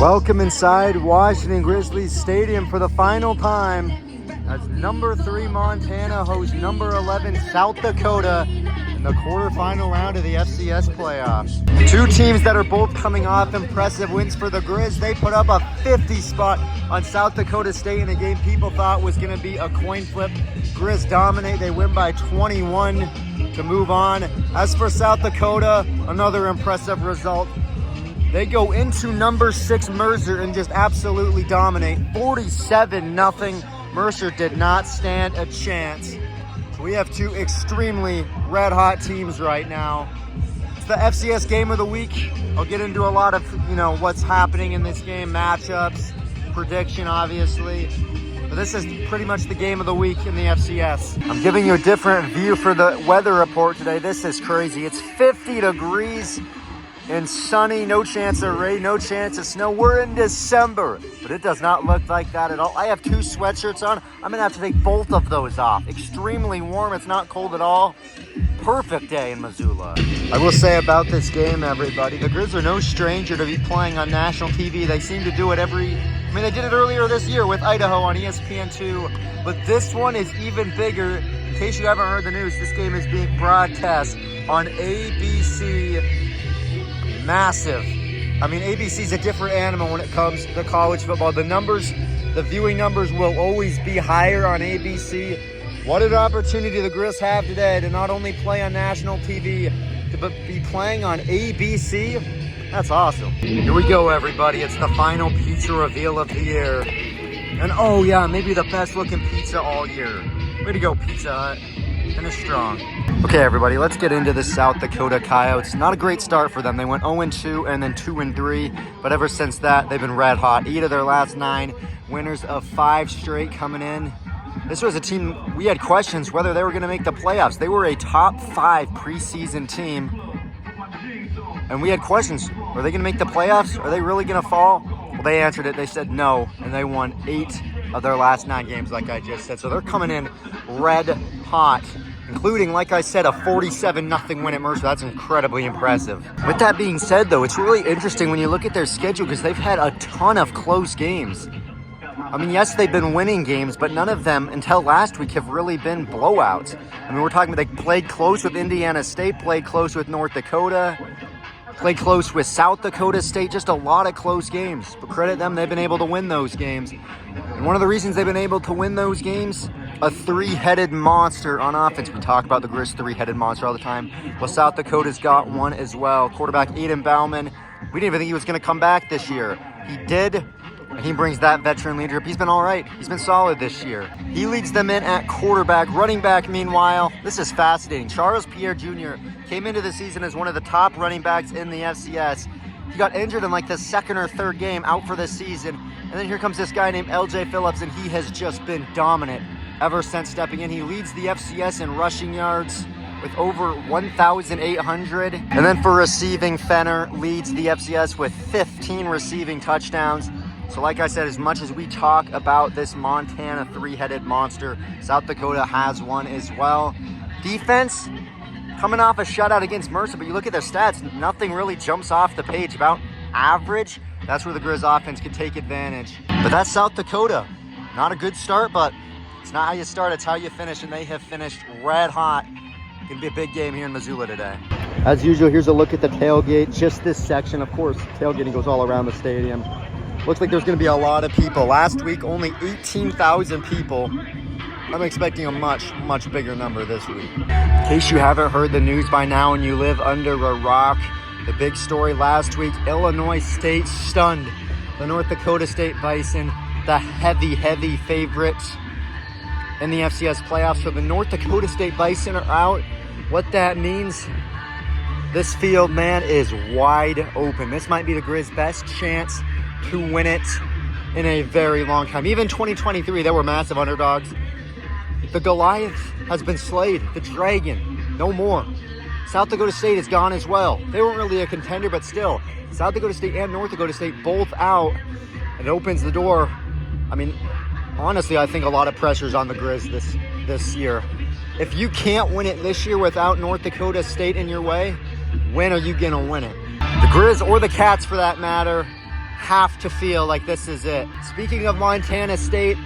Welcome inside Washington Grizzlies Stadium for the final time as number 3 Montana hosts number 11 South Dakota in the quarterfinal round of the FCS playoffs. Two teams that are both coming off impressive wins for the Grizz. They put up a 50 spot on South Dakota State in a game people thought was going to be a coin flip. Grizz dominate. They win by 21 to move on. As for South Dakota, another impressive result. They go into number 6 Mercer and just absolutely dominate. 47-0. Mercer did not stand a chance. So we have two extremely red-hot teams right now. It's the FCS game of the week. I'll get into a lot of, what's happening in this game, matchups, prediction, obviously. But this is pretty much the game of the week in the FCS. I'm giving you a different view for the weather report today. This is crazy. It's 50 degrees. And sunny, no chance of rain, no chance of snow. We're in December, but it does not look like that at all. I have 2 sweatshirts on. I'm gonna have to take both of those off. Extremely warm, it's not cold at all. Perfect day in Missoula. I will say about this game, everybody, the Grizz are no stranger to be playing on national TV. They seem to do it they did it earlier this year with Idaho on ESPN2, but this one is even bigger. In case you haven't heard the news, this game is being broadcast on ABC. Massive. ABC's a different animal when it comes to college football. The viewing numbers will always be higher on ABC. What an opportunity the Grizz have today to not only play on national TV, but be playing on ABC. That's awesome. Here we go, everybody. It's the final pizza reveal of the year. And oh yeah, maybe the best looking pizza all year. Way to go, Pizza Hut. Finish strong. Okay, everybody, let's get into the South Dakota Coyotes. Not a great start for them. They went 0-2 and then 2-3, but ever since that, they've been red hot. 8 of their last 9, winners of 5 straight coming in. This was a team, we had questions whether they were going to make the playoffs. They were a top 5 preseason team, and we had questions. Are they going to make the playoffs? Are they really going to fall? Well, they answered it. They said no, and they won 8 of their last 9 games, like I just said. So they're coming in red hot, including, like I said, a 47-0 win at Mercer. That's incredibly impressive. With that being said, though, it's really interesting when you look at their schedule because they've had a ton of close games. Yes, they've been winning games, but none of them, until last week, have really been blowouts. We're talking about they played close with Indiana State, played close with North Dakota, played close with South Dakota State, just a lot of close games. But credit them, they've been able to win those games. And one of the reasons they've been able to win those games, a 3-headed monster on offense. We talk about the Grizz 3-headed monster all the time. Well, South Dakota's got one as well. Quarterback Aiden Bauman. We didn't even think he was going to come back this year. He did, and he brings that veteran leadership. He's been all right. He's been solid this year. He leads them in at quarterback. Running back, meanwhile, this is fascinating. Charles Pierre Jr. came into the season as one of the top running backs in the FCS. He got injured in the 2nd or 3rd game, out for this season. And then here comes this guy named LJ Phillips, and he has just been dominant ever since stepping in. He leads the FCS in rushing yards with over 1,800. And then for receiving, Fenner leads the FCS with 15 receiving touchdowns. So like I said, as much as we talk about this Montana 3-headed monster, South Dakota has one as well. Defense, coming off a shutout against Mercer, but you look at their stats, nothing really jumps off the page. About average, that's where the Grizz offense can take advantage. But that's South Dakota. Not a good start, but it's not how you start, it's how you finish, and they have finished red hot. Gonna be a big game here in Missoula today. As usual, here's a look at the tailgate, just this section. Of course, tailgating goes all around the stadium. Looks like there's gonna be a lot of people. Last week, only 18,000 people. I'm expecting a much, much bigger number this week. In case you haven't heard the news by now and you live under a rock, the big story last week, Illinois State stunned the North Dakota State Bison, the heavy favorites in the FCS playoffs. So the North Dakota State Bison are out. What that means, this field, man, is wide open. This might be the Grizz best chance to win it in a very long time. Even 2023, they were massive underdogs. The Goliath has been slayed. The Dragon, no more. South Dakota State is gone as well. They weren't really a contender, but still, South Dakota State and North Dakota State both out. It opens the door. Honestly, I think a lot of pressure's on the Grizz this year. If you can't win it this year without North Dakota State in your way, when are you going to win it? The Grizz, or the Cats for that matter, have to feel like this is it. Speaking of Montana State,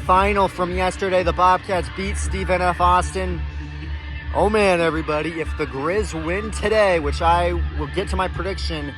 final from yesterday, the Bobcats beat Stephen F. Austin. Oh man, everybody, if the Grizz win today, which I will get to my prediction,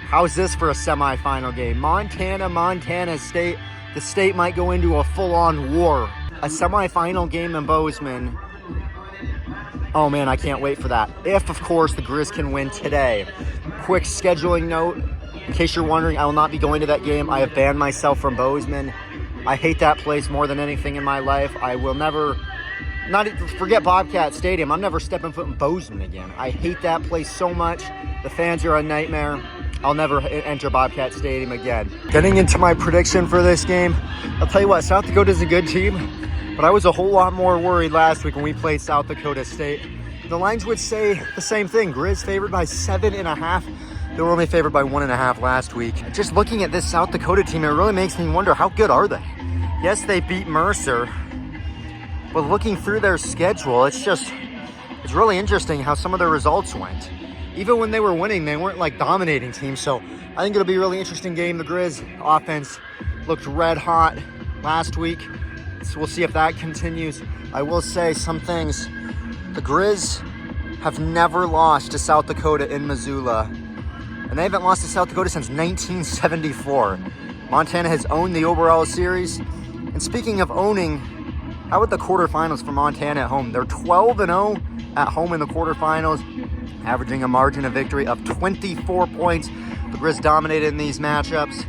how's this for a semifinal game? Montana State. The state might go into a full-on war. A semifinal game in Bozeman. Oh man, I can't wait for that. If, of course, the Grizz can win today. Quick scheduling note. In case you're wondering, I will not be going to that game. I have banned myself from Bozeman. I hate that place more than anything in my life. I will never, forget Bobcat Stadium. I'm never stepping foot in Bozeman again. I hate that place so much. The fans are a nightmare. I'll never enter Bobcat Stadium again. Getting into my prediction for this game, I'll tell you what, South Dakota's a good team, but I was a whole lot more worried last week when we played South Dakota State. The lines would say the same thing. Grizz favored by 7.5. They were only favored by 1.5 last week. Just looking at this South Dakota team, it really makes me wonder, how good are they? Yes, they beat Mercer, but looking through their schedule, it's really interesting how some of their results went. Even when they were winning, they weren't like dominating teams. So I think it'll be a really interesting game. The Grizz offense looked red hot last week. So we'll see if that continues. I will say some things. The Grizz have never lost to South Dakota in Missoula. And they haven't lost to South Dakota since 1974. Montana has owned the overall series. And speaking of owning, how about the quarterfinals for Montana at home? They're 12-0 at home in the quarterfinals, averaging a margin of victory of 24 points. The Grizz dominated in these matchups.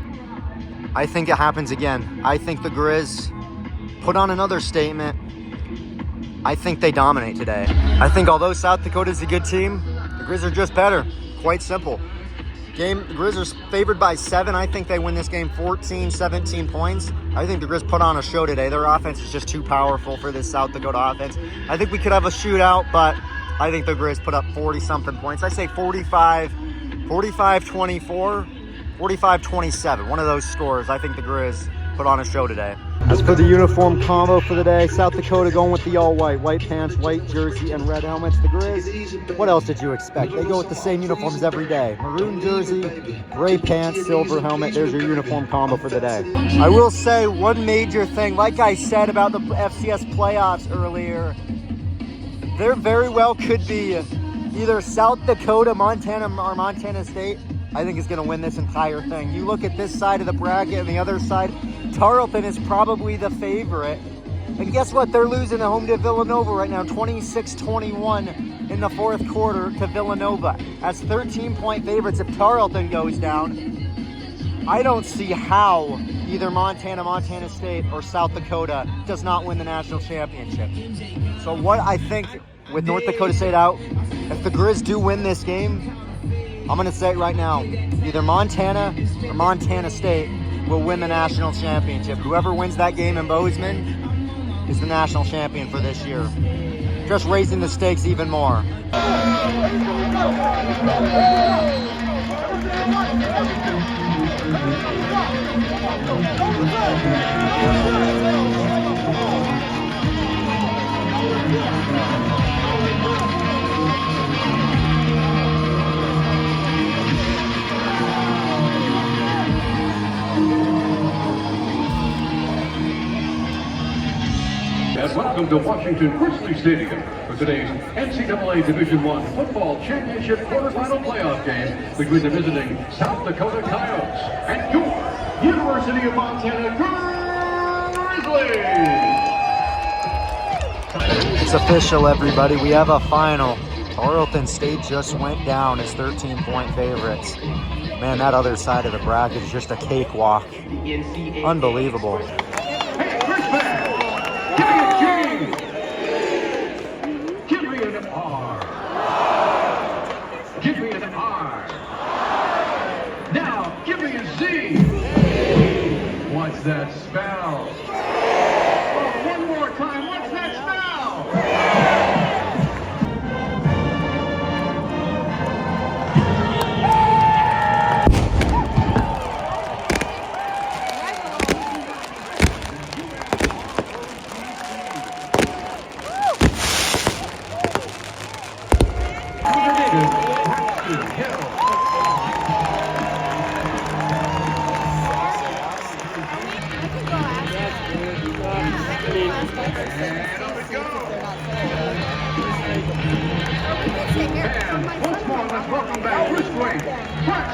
I think it happens again. I think the Grizz put on another statement. I think they dominate today. I think although South Dakota's a good team, the Grizz are just better. Quite simple. The Grizz are favored by 7. I think they win this game 14, 17 points. I think the Grizz put on a show today. Their offense is just too powerful for this South Dakota offense. I think we could have a shootout, but I think the Grizz put up 40-something points. I say 45, 24, 45-27. One of those scores. I think the Grizz put on a show today. As for the uniform combo for the day, South Dakota going with the all-white. White pants, white jersey, and red helmets. The Grizz, what else did you expect? They go with the same uniforms every day. Maroon jersey, gray pants, silver helmet. There's your uniform combo for the day. I will say one major thing, like I said about the FCS playoffs earlier, there very well could be either South Dakota, Montana, or Montana State, I think is going to win this entire thing. You look at this side of the bracket and the other side, Tarleton is probably the favorite. And guess what? They're losing at home to Villanova right now, 26-21 in the fourth quarter to Villanova. As 13-point favorites if Tarleton goes down. I don't see how either Montana State, or South Dakota does not win the national championship. So what I think with North Dakota State out, if the Grizz do win this game, I'm going to say it right now, either Montana or Montana State will win the national championship. Whoever wins that game in Bozeman is the national champion for this year. Just raising the stakes even more. And welcome to Washington Grizzly Stadium for today's NCAA Division I Football Championship quarterfinal playoff game between the visiting South Dakota Coyotes and your University of Montana Grizzlies. It's official, everybody. We have a final. Tarleton State just went down as 13-point favorites. Man, that other side of the bracket is just a cakewalk. Unbelievable. Hey, Richmond! Give me an R. Give me an R. Now, give me a Z. What's that spell? Oh, one more time. What's that spell?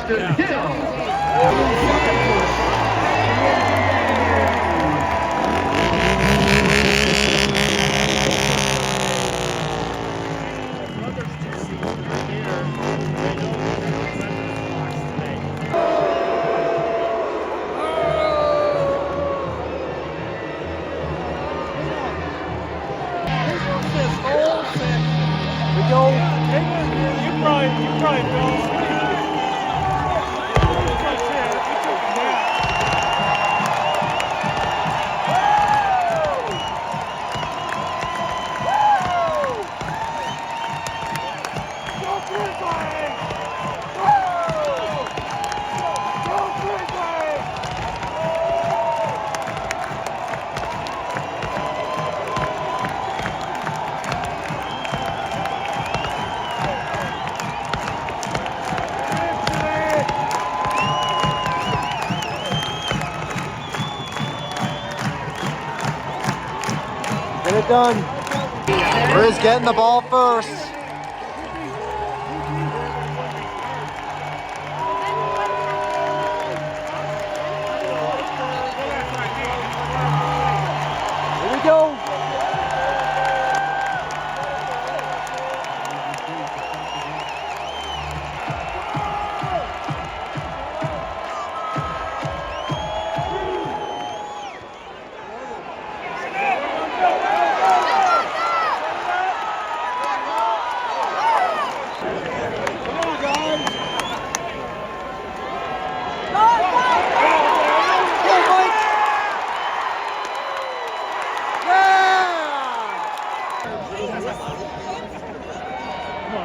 Justin Hill. Get it done. Riz getting the ball first. Here we go.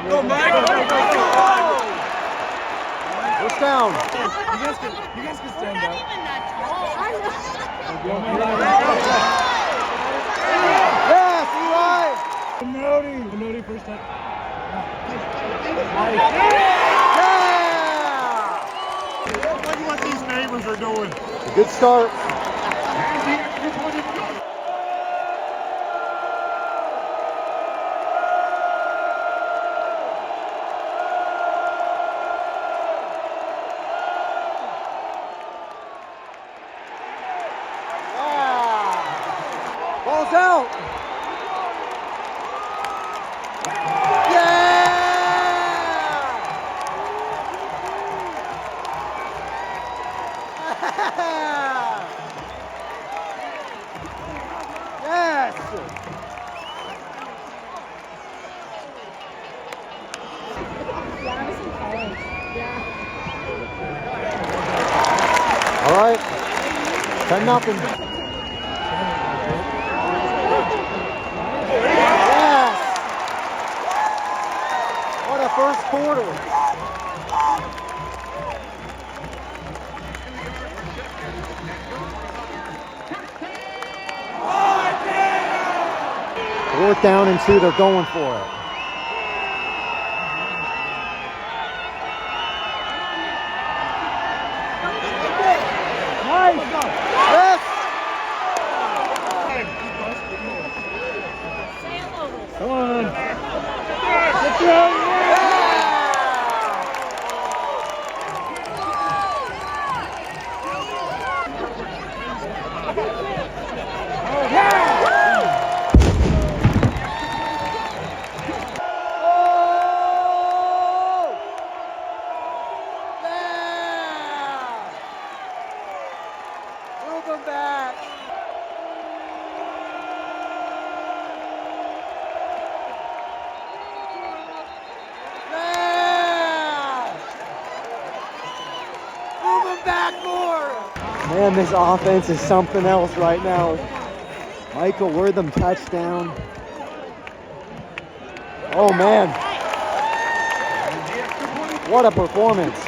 Go, Mike! Push down. You guys can stand up. Yes, Eli. Minoti first time. Yeah. Look what these neighbors are doing. A good start. Ball's out. Yeah! Yes! All right. 10-0. Yes! What a first quarter. Fourth down and 2, they're going for it. Nice! Yes! Come on. Move them back. Move them back more. Man, this offense is something else right now. Michael Wortham touchdown. Oh man. What a performance.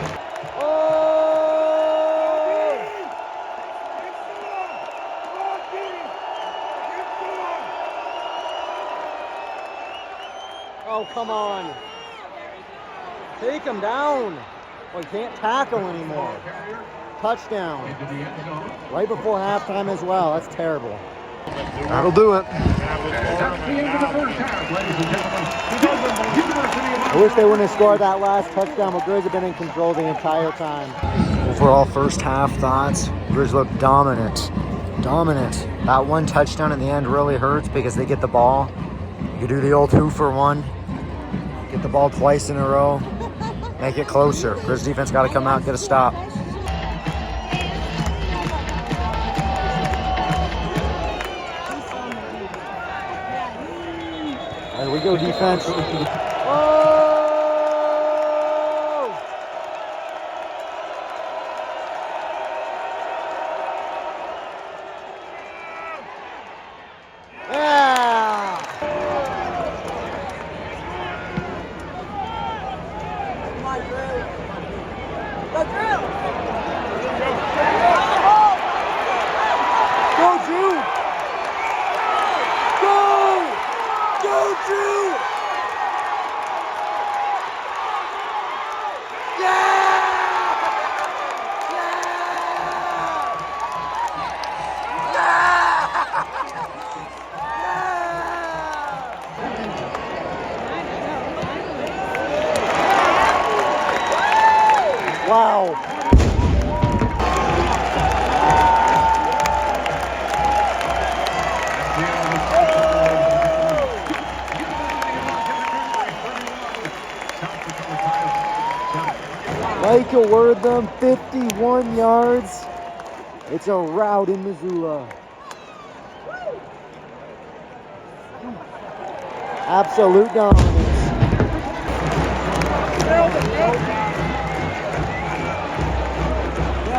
Oh, come on. Take him down. Well, he can't tackle anymore. Touchdown. Right before halftime as well. That's terrible. That'll do it. That's the end of the first half, ladies and gentlemen. University of I wish they wouldn't have scored that last touchdown, but Grizz have been in control the entire time. Overall first half thoughts, Grizz looked dominant. Dominant. That one touchdown in the end really hurts because they get the ball. You do the old 2-for-1. Get the ball twice in a row. Make it closer. Grizz defense got to come out and get a stop. There we go, defense. Oh! Yeah! Go, Drew! Go! Go, Drew! Wow. Michael Wortham, 51 yards. It's a rout in Missoula. Absolute dominance.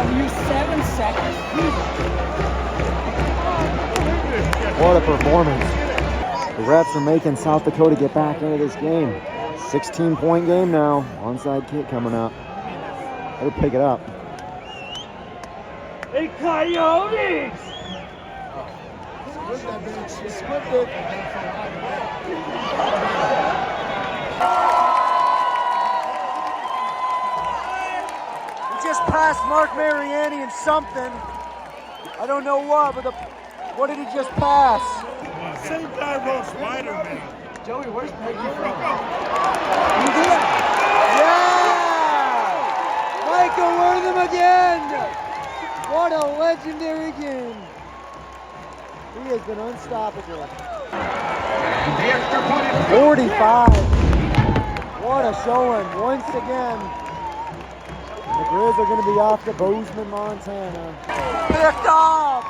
You 7 seconds. What a performance. The refs are making South Dakota get back into this game. 16-point game now. Onside kick coming up. Better pick it up. Hey, Coyotes! He just passed Mark Mariani in something. I don't know what, but what did he just pass? Same guy wrote Spider-Man. Joey, where's Peggy from? Yeah! Michael Wortham again! What a legendary game. He has been unstoppable. 45. What a showing once again. The Grizz are going to be off to Bozeman, Montana. Picked off!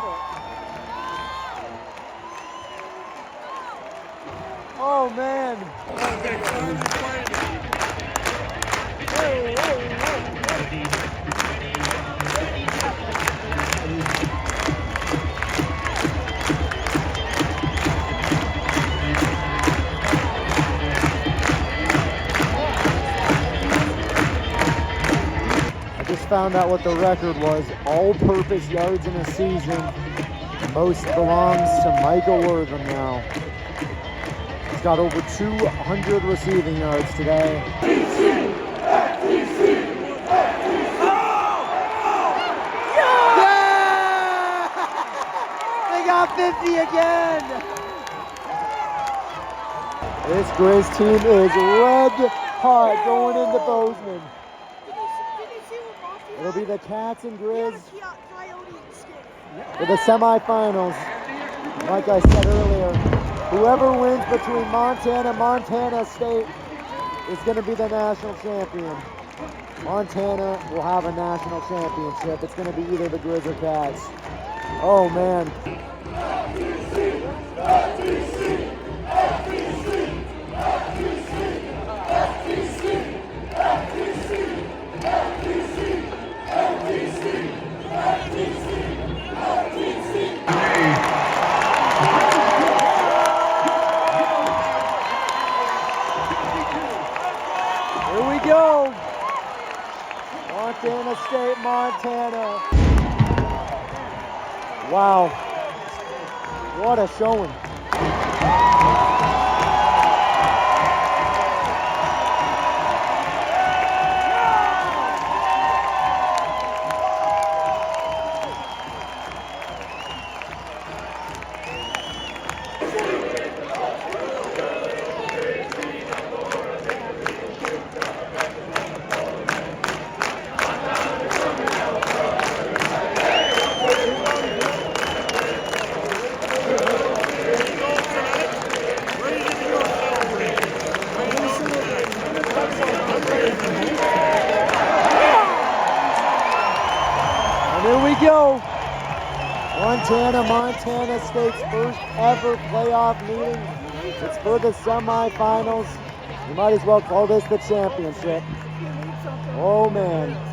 Oh, man. I just found out what the record was. All-purpose yards in a season. Most belongs to Michael Wortham now. He's got over 200 receiving yards today. Yeah! They got 50 again! This Grizz team is red hot going into Bozeman. It'll be the Cats and Grizz for the semifinals. Like I said earlier, whoever wins between Montana State is going to be the national champion. Montana will have a national championship. It's going to be either the Grizz or Cats. Oh, man. Here we go. Montana State, Montana. Wow. What a showing. go. Montana State's first ever playoff meeting. It's for the semifinals. You might as well call this the championship. Oh man.